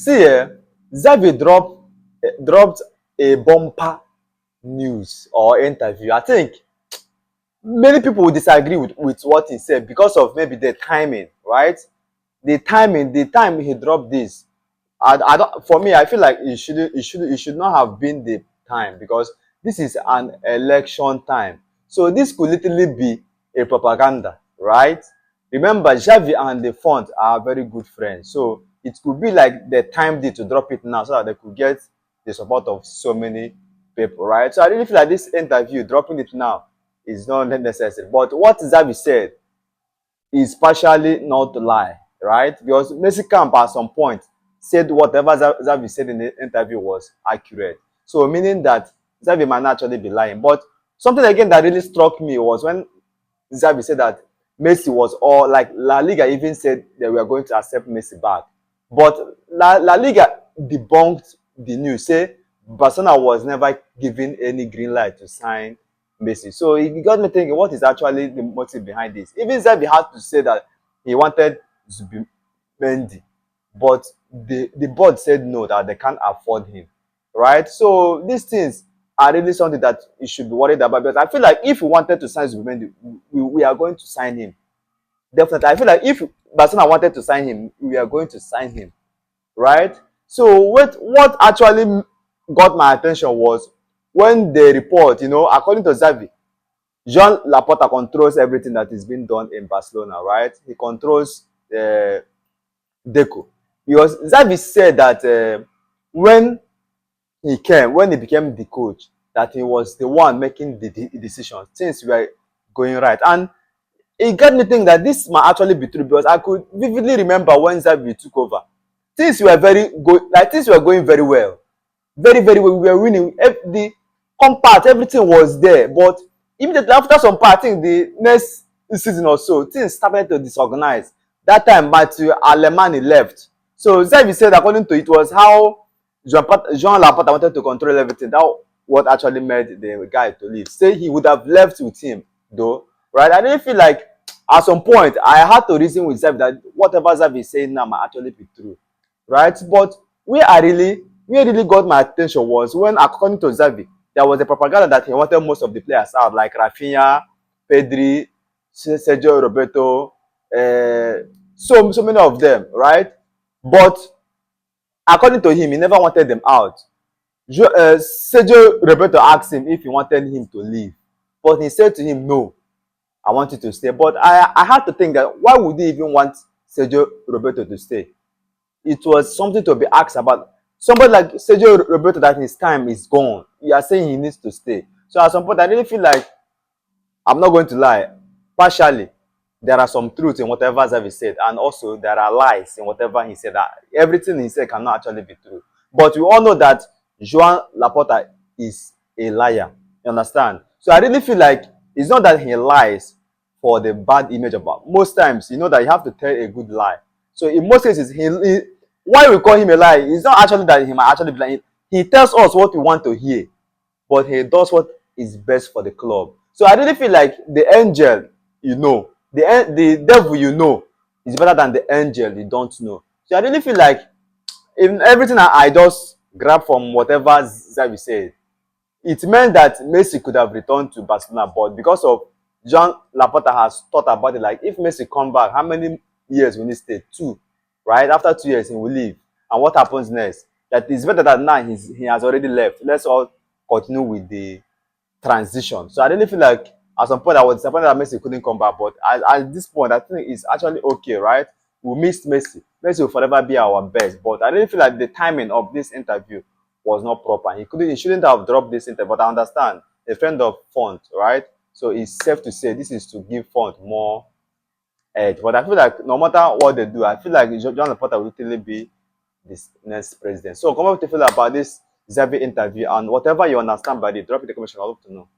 See, Xavi dropped a bumper news or interview. I think many people will disagree with what he said because of maybe the timing, right? The time he dropped this. I don't, for me, I feel like it should not have been the time because this is an election time. So this could literally be a propaganda, right? Remember, Xavi and the font are very good friends. So it could be like they timed it to drop it now so that they could get the support of so many people, right? So I really feel like this interview, dropping it now, is not necessary. But what Xavi said is partially not a lie, right? Because Messi camp at some point said whatever Xavi said in the interview was accurate. So meaning that Xavi might not actually be lying. But something again that really struck me was when Xavi said that Messi was all like La Liga even said they were going to accept Messi back. But La Liga debunked the news, say Barcelona was never given any green light to sign Messi. So it got me thinking, what is actually the motive behind this? Even Xavi had to say that he wanted Zubimendi, but the board said no, that they can't afford him, right? So these things are really something that you should be worried about. But I feel like if we wanted to sign Zubimendi, we are going to sign him. Definitely. I feel like if Barcelona wanted to sign him, we are going to sign him, right? So what actually got my attention was when the report, according to Xavi, Jean Laporta controls everything that is being done in Barcelona, right? He controls Deco. Because Xavi said that when when he became the coach, that he was the one making the decisions. Things were going right. And it got me thinking that this might actually be true because I could vividly remember when Xavi took over. Things were things were going very well. Very, very well. We were winning. The compact, everything was there. But immediately after some part, I think the next season or so, things started to disorganize. That time, Matthew Alemany left. So Xavi said, according to it, was how Jean Laporta wanted to control everything. That what actually made the guy to leave. Say he would have left with him, though, right? I didn't feel like at some point I had to reason with Xavi that whatever Xavi is saying now might actually be true, right? But where really got my attention was when, according to Xavi, there was a propaganda that he wanted most of the players out, like Rafinha, Pedri, Sergio Roberto, so many of them, right? But according to him, he never wanted them out. Sergio Roberto asked him if he wanted him to leave, but he said to him, "No, I want you to stay." But I had to think that why would he even want Sergio Roberto to stay? It was something to be asked about. Somebody like Sergio Roberto, that his time is gone. You are saying he needs to stay. So at some point, I really feel like, I'm not going to lie, partially, there are some truth in whatever Xavi said, and also there are lies in whatever he said. That everything he said cannot actually be true. But we all know that Joan Laporta is a liar. You understand? So I really feel like it's not that he lies for the bad image about. Most times, you know that you have to tell a good lie. So in most cases, why we call him a lie, it's not actually that he might actually be lying. He tells us what we want to hear, but he does what is best for the club. So I really feel like the angel, the devil, is better than the angel you don't know. So I really feel like in everything I just grab from whatever Xavi said, it meant that Messi could have returned to Barcelona, but because of Jean Laporta has thought about it, like if Messi come back, how many years will he stay? 2, right? After 2 years, he will leave. And what happens next? That is better than now he has already left. Let's all continue with the transition. So I really feel like at some point I was disappointed that Messi couldn't come back, but at this point I think it's actually okay, right? We missed Messi. Messi will forever be our best, but I really feel like the timing of this interview was not proper. He shouldn't have dropped this interview, but I understand a friend of Font, right? So it's safe to say this is to give Font more edge. But I feel like no matter what they do, I feel like John Laporta will literally be this next president. So come on to feel about this Xavi interview, and whatever you understand by it, drop it in the comment section. I'd love to know.